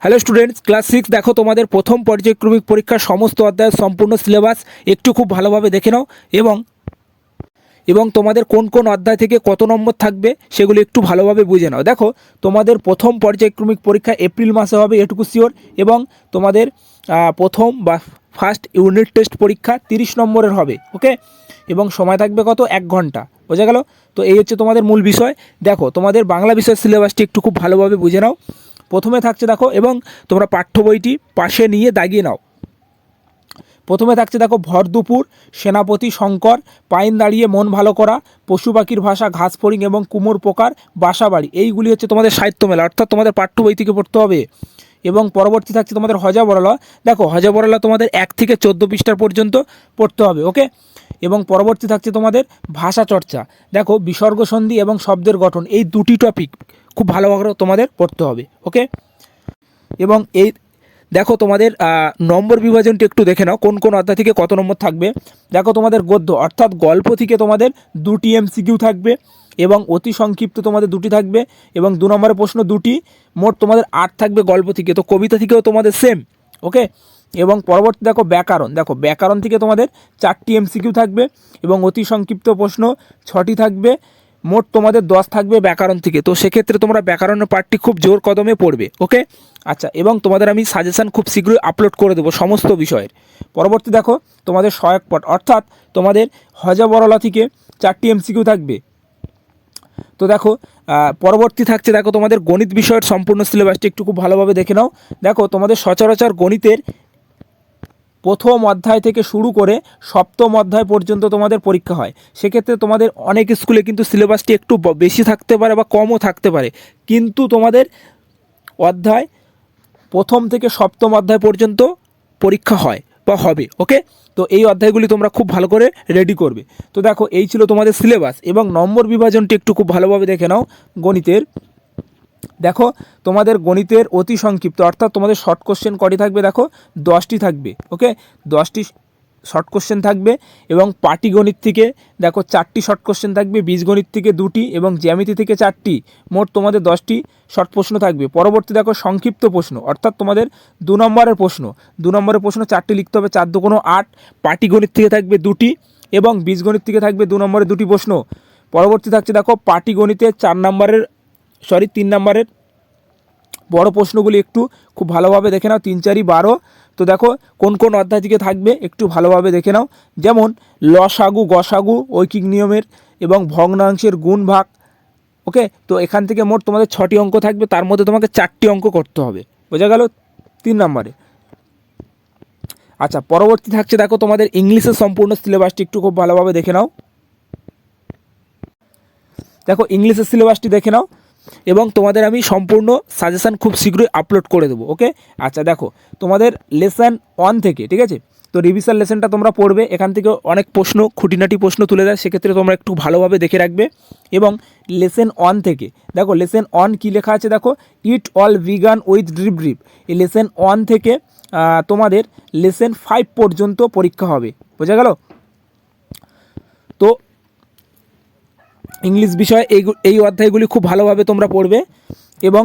Hello students, class 6 দেখো তোমাদের প্রথম পর্যায়ক্রমিক পরীক্ষার সমস্ত অধ্যায়ের সম্পূর্ণ সিলেবাস একটু খুব ভালোভাবে দেখে নাও এবং তোমাদের কোন কোন অধ্যায় থেকে কত নম্বর থাকবে সেগুলো একটু ভালোভাবে বুঝে নাও। দেখো তোমাদের প্রথম পর্যায়ক্রমিক পরীক্ষা এপ্রিল মাসে হবে, এটুকু শিওর। এবং তোমাদের প্রথম বা ফার্স্ট ইউনিট টেস্ট পরীক্ষা 30 নম্বরের হবে, ওকে। এবং সময় থাকবে কত, 1 ঘন্টা, বোঝা গেল। তো এই হচ্ছে তোমাদের মূল বিষয়। দেখো তোমাদের বাংলা বিষয়ের সিলেবাসটি একটু খুব ভালোভাবে বুঝে নাও। প্রথমে থাকছে দেখো, এবং তোমরা পাঠ্য বইটি পাশে নিয়ে দাগিয়ে নাও। প্রথমে থাকছে দেখো, ভর দুপুর, সেনাপতি শঙ্কর, পাইন দাঁড়িয়ে মন ভালো করা, পশু পাখির ভাষা, ঘাস ফড়িং এবং কুমোর পোকার বাসাবাড়ি, এইগুলি হচ্ছে তোমাদের সাহিত্য মেলা, অর্থাৎ তোমাদের পাঠ্য বই থেকে পড়তে হবে। এবং পরবর্তী থাকছে তোমাদের হজা বরলা। দেখো হজা বরলা তোমাদের 1 থেকে 14 পৃষ্ঠা পর্যন্ত পড়তে হবে, ওকে। এবং পরবর্তী থাকছে তোমাদের ভাষা চর্চা। দেখো বিসর্গ সন্ধি এবং শব্দের গঠন, এই দুটি টপিক খুব ভালোভাবে তোমাদের পড়তে হবে, ওকে। এবং এই দেখো তোমাদের নম্বর বিভাজনটি একটু দেখে নাও, কোন কোন অধ্যায় থেকে কত নম্বর থাকবে। দেখো তোমাদের গদ্য অর্থাৎ গল্প থেকে তোমাদের 2টি এমসিকিউ থাকবে এবং অতি সংক্ষিপ্ত তোমাদের 2টি থাকবে এবং 2 নম্বরের প্রশ্ন 2টি, মোট তোমাদের 8 থাকবে গল্প থেকে। তো কবিতা থেকেও তোমাদের সেম, ওকে। এবং পরবর্তী দেখো ব্যাকরণ। দেখো ব্যাকরণ থেকে তোমাদের 4টি এমসিকিউ থাকবে এবং অতি সংক্ষিপ্ত প্রশ্ন 6টি থাকবে, মোট তোমাদের 10 থাকবে ব্যাকরণ থেকে। তো সেক্ষেত্রে তোমরা ব্যাকরণের পাঠটি খুব জোর কদমে পড়বে, ওকে। আচ্ছা, এবং তোমাদের আমি সাজেশান খুব শীঘ্রই আপলোড করে দেবো সমস্ত বিষয়ের। পরবর্তী দেখো তোমাদের সহায়ক পাঠ, অর্থাৎ তোমাদের হজা বরলা থেকে 4টি এমসিকিউ থাকবে। তো দেখো পরবর্তী থাকছে দেখো তোমাদের গণিত বিষয়ের সম্পূর্ণ সিলেবাসটি একটু খুব ভালোভাবে দেখে নাও। দেখো তোমাদের সচরাচর গণিতের প্রথম অধ্যায় থেকে শুরু করে সপ্তম অধ্যায় পর্যন্ত তোমাদের পরীক্ষা হয়। সেক্ষেত্রে তোমাদের অনেক স্কুলে কিন্তু সিলেবাসটি একটু বেশি থাকতে পারে বা কমও থাকতে পারে, কিন্তু তোমাদের অধ্যায় প্রথম থেকে সপ্তম অধ্যায় পর্যন্ত পরীক্ষা হয় বা হবে, ওকে। তো এই অধ্যায়গুলি তোমরা খুব ভালো করে রেডি করবে। তো দেখো এই ছিল তোমাদের সিলেবাস এবং নম্বর বিভাজনটি একটু খুব ভালোভাবে দেখে নাও গণিতের। দেখো তোমাদের গণিতের অতি সংক্ষিপ্ত অর্থাৎ তোমাদের শর্ট কোশ্চেন কটি থাকবে, দেখো 10টি থাকবে, ওকে। 10টি শর্ট কোশ্চেন থাকবে এবং পাটিগণিত থেকে দেখো 4টি শর্ট কোশ্চেন থাকবে, বীজগণিত থেকে 2টি এবং জ্যামিতি থেকে 4টি, মোট তোমাদের 10টি শর্ট প্রশ্ন থাকবে। পরবর্তী দেখো সংক্ষিপ্ত প্রশ্ন, অর্থাৎ তোমাদের 2 নম্বরের প্রশ্ন, 2 নম্বরের প্রশ্ন 4টি লিখতে হবে, 4 2 8। পাটিগণিত থেকে থাকবে 2টি এবং বীজগণিত থেকে থাকবে 2 নম্বরের 2টি প্রশ্ন। পরবর্তী থাকছে দেখো পাটিগণিতে 3 নম্বরের বড় প্রশ্নগুলি একটু খুব ভালোভাবে দেখে নাও, 3 4 12। তো দেখো কোন কোন অধ্যায় থেকে থাকবে একটু ভালোভাবে দেখে নাও, যেমন লসাগু, গসাগু, ঐকিক নিয়মের এবং ভগ্নাংশের গুণ ভাগ, ওকে। তো এখান থেকে মোট তোমাদের 6টি অঙ্ক থাকবে, তার মধ্যে তোমাকে 4টি অঙ্ক করতে হবে, বোঝা গেল 3 নম্বরে। আচ্ছা, পরবর্তী থাকছে দেখো তোমাদের ইংলিশের সম্পূর্ণ সিলেবাসটি একটু খুব ভালোভাবে দেখে নাও। দেখো ইংলিশের সিলেবাসটি দেখে নাও এবং তোমাদের আমি সম্পূর্ণ সাজেশান খুব শীঘ্রই আপলোড করে দেবো, ওকে। আচ্ছা দেখো তোমাদের লেসন 1 থেকে, ঠিক আছে। তো রিভিশন লেসনটা তোমরা পড়বে, এখান থেকে অনেক প্রশ্ন খুঁটিনাটি প্রশ্ন তুলে দেয়, সেক্ষেত্রে তোমরা একটু ভালোভাবে দেখে রাখবে। এবং লেসন 1 থেকে দেখো লেসন 1 কী লেখা আছে, দেখো it all vegan with drip. এই লেসন 1 থেকে তোমাদের লেসন 5 পর্যন্ত পরীক্ষা হবে, বোঝা গেল। তো ইংলিশ বিষয়ে এই অধ্যায়গুলি খুব ভালোভাবে তোমরা পড়বে। এবং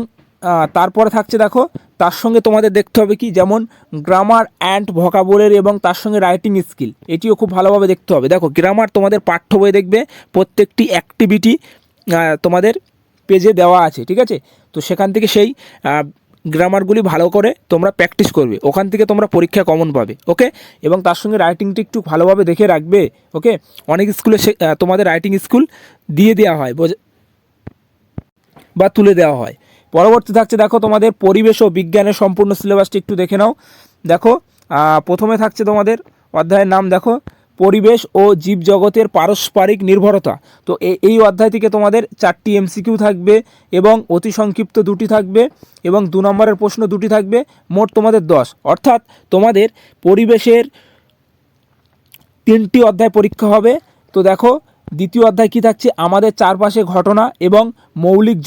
তারপরে থাকছে দেখো তার সঙ্গে তোমাদের দেখতে হবে কি, যেমন গ্রামার অ্যান্ড ভোকাবুলারি এবং তার সঙ্গে রাইটিং স্কিল, এটিও খুব ভালোভাবে দেখতে হবে। দেখো গ্রামার তোমাদের পাঠ্য বই দেখবে প্রত্যেকটি অ্যাক্টিভিটি তোমাদের পেজে দেওয়া আছে, ঠিক আছে। তো সেখান থেকে সেই গ্রামারগুলি ভালো করে তোমরা প্র্যাকটিস করবে, ওখান থেকে তোমরা পরীক্ষা কমন পাবে, ওকে। এবং তার সঙ্গে রাইটিংটি একটু ভালোভাবে দেখে রাখবে, ওকে। অনেক স্কুলে তোমাদের রাইটিং স্কুল দিয়ে দেওয়া হয় বা তুলে দেওয়া হয়। পরবর্তী থাকছে দেখো তোমাদের পরিবেশ ও বিজ্ঞানের সম্পূর্ণ সিলেবাসটি একটু দেখে নাও। দেখো প্রথমে থাকছে তোমাদের অধ্যায়ের নাম, দেখো পরিবেশ ও জীবজগতের পারস্পরিক নির্ভরতা। তো এই অধ্যায় থেকে তোমাদের 4টি এমসিকিউ থাকবে এবং অতি সংক্ষিপ্ত 2টি থাকবে এবং 2 নম্বরের প্রশ্ন 2টি থাকবে, মোট তোমাদের 10। অর্থাৎ তোমাদের পরিবেশের 3টি অধ্যায় পরীক্ষা হবে। তো দেখো দ্বিতীয় অধ্যায় কী থাকছে, আমাদের চারপাশে ঘটনা এবং মৌলিক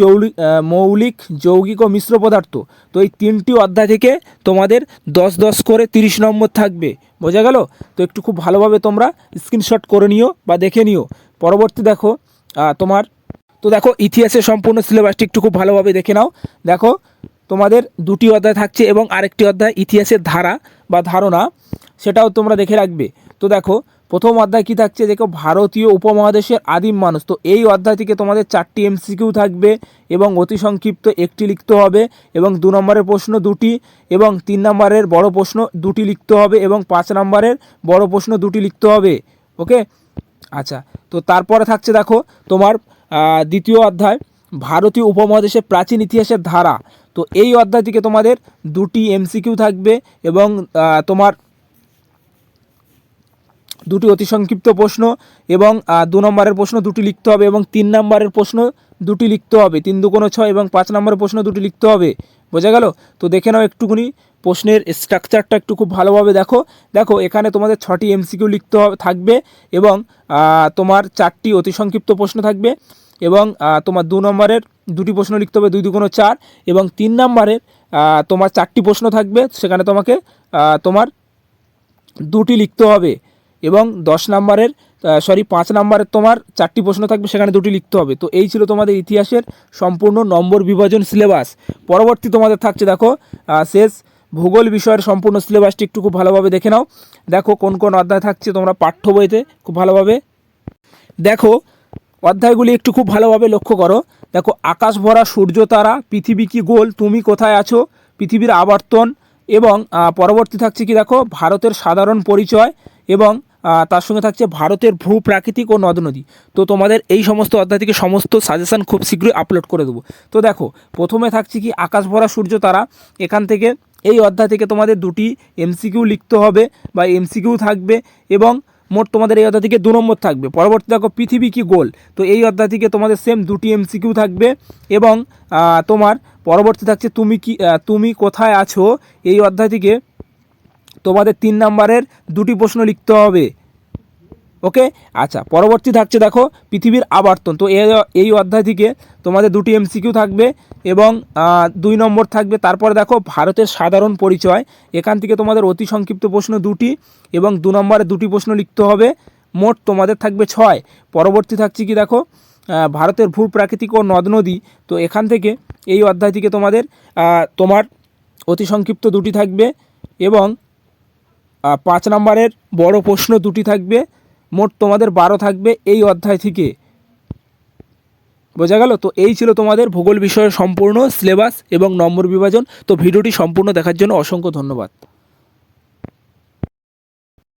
যৌগিক ও মিশ্র পদার্থ। তো এই 3টি অধ্যায় থেকে তোমাদের 10 10 করে 30 নম্বর থাকবে, বোঝা গেল। তো একটু খুব ভালোভাবে তোমরা স্ক্রিনশট করে নিও বা দেখে নিও। পরবর্তী দেখো তোমার, তো দেখো ইতিহাসের সম্পূর্ণ সিলেবাসটি একটু খুব ভালোভাবে দেখে নাও। দেখো তোমাদের দুটি অধ্যায় থাকছে এবং আরেকটি অধ্যায় ইতিহাসের ধারা বা ধারণা, সেটাও তোমরা দেখে রাখবে। তো দেখো প্রথম অধ্যায় কী থাকছে, দেখো ভারতীয় উপমহাদেশের আদিম মানুষ। তো এই অধ্যায় থেকে তোমাদের 4টি এমসিকিউ থাকবে এবং অতি সংক্ষিপ্ত একটি লিখতে হবে, এবং 2 নম্বরের প্রশ্ন 2টি, এবং 3 নম্বরের বড় প্রশ্ন 2টি লিখতে হবে, এবং 5 নম্বরের বড় প্রশ্ন 2টি লিখতে হবে। ওকে, আচ্ছা। তো তারপরে থাকছে দেখো তোমার দ্বিতীয় অধ্যায় ভারতীয় উপমহাদেশের প্রাচীন ইতিহাসের ধারা। তো এই অধ্যায় থেকে তোমাদের 2টি এমসিকিউ থাকবে এবং তোমার 2টি অতি সংক্ষিপ্ত প্রশ্ন, এবং 2 নম্বরের প্রশ্ন 2টি লিখতে হবে, এবং 3 নম্বরের প্রশ্ন 2টি লিখতে হবে, 3 দুগুণ 6, এবং 5 নম্বরের প্রশ্ন 2টি লিখতে হবে। বোঝা গেল? তো দেখে নাও একটুকুনি প্রশ্নের স্ট্রাকচারটা একটু খুব ভালোভাবে দেখো। দেখো এখানে তোমাদের 6টি এমসিকিউ লিখতে হবে থাকবে, এবং তোমার 4টি অতি সংক্ষিপ্ত প্রশ্ন থাকবে, এবং তোমার 2 নম্বরের 2টি প্রশ্ন লিখতে হবে, 2 দুগুণ 4, এবং 3 নম্বরের তোমার 4টি প্রশ্ন থাকবে, সেখানে তোমাকে তোমার 2টি লিখতে হবে, এবং 10 নম্বরের 5 নম্বরের তোমার 4টি প্রশ্ন থাকবে, সেখানে 2টি লিখতে হবে। তো এই ছিল তোমাদের ইতিহাসের সম্পূর্ণ নম্বর বিভাজন সিলেবাস। পরবর্তী তোমাদের থাকছে দেখো শেষ ভূগোল বিষয়ের সম্পূর্ণ সিলেবাসটি একটু খুব ভালোভাবে দেখে নাও। দেখো কোন কোন অধ্যায় থাকছে তোমরা পাঠ্য বইতে খুব ভালোভাবে দেখো, অধ্যায়গুলি একটু খুব ভালোভাবে লক্ষ্য করো। দেখো আকাশ ভরা সূর্য তারা, পৃথিবী কি গোল, তুমি কোথায় আছো, পৃথিবীর আবর্তন, এবং পরবর্তী থাকছে কি দেখো ভারতের সাধারণ পরিচয়, এবং তার সঙ্গে থাকছে ভারতের ভূ প্রাকৃতিক ও নদ নদী। তো তোমাদের এই সমস্ত অধ্যায় থেকে সমস্ত সাজেশান খুব শীঘ্রই আপলোড করে দেবো। তো দেখো প্রথমে থাকছে কি আকাশ ভরা সূর্য তারা, এখান থেকে এই অধ্যায় থেকে তোমাদের 2টি এমসিকিউ লিখতে হবে বা এমসিকিউ থাকবে, এবং মোট তোমাদের এই অধ্যায় থেকে 2 নম্বর থাকবে। পরবর্তী দেখো পৃথিবী কি গোল, তো এই অধ্যায় থেকে তোমাদের সেম 2টি এমসিকিউ থাকবে, এবং তোমার পরবর্তী থাকছে তুমি কোথায় আছো, এই অধ্যায় থেকে তোমাদের 3 নম্বরের 2টি প্রশ্ন লিখতে হবে। ওকে, আচ্ছা। পরবর্তী থাকছে দেখো পৃথিবীর আবর্তন, তো এই অধ্যায় থেকে তোমাদের 2টি এমসিকিউ থাকবে এবং 2 নম্বর থাকবে। তারপরে দেখো ভারতের সাধারণ পরিচয়, এখান থেকে তোমাদের অতি সংক্ষিপ্ত প্রশ্ন 2টি এবং 2 নম্বরে 2টি প্রশ্ন লিখতে হবে, মোট তোমাদের থাকবে 6। পরবর্তী থাকছে কি দেখো ভারতের ভূ প্রাকৃতিক ও নদ নদী, তো এখান থেকে এই অধ্যায় থেকে তোমার অতি সংক্ষিপ্ত 2টি থাকবে, এবং 5 নম্বরের বড় প্রশ্ন 2টি থাকবে, মোট তোমাদের 12 থাকবে এই অধ্যায় থেকে। বোঝা গেল? তো এই ছিল তোমাদের ভূগোল বিষয়ের সম্পূর্ণ সিলেবাস এবং নম্বর বিভাজন। তো ভিডিওটি সম্পূর্ণ দেখার জন্য অসংখ্য ধন্যবাদ।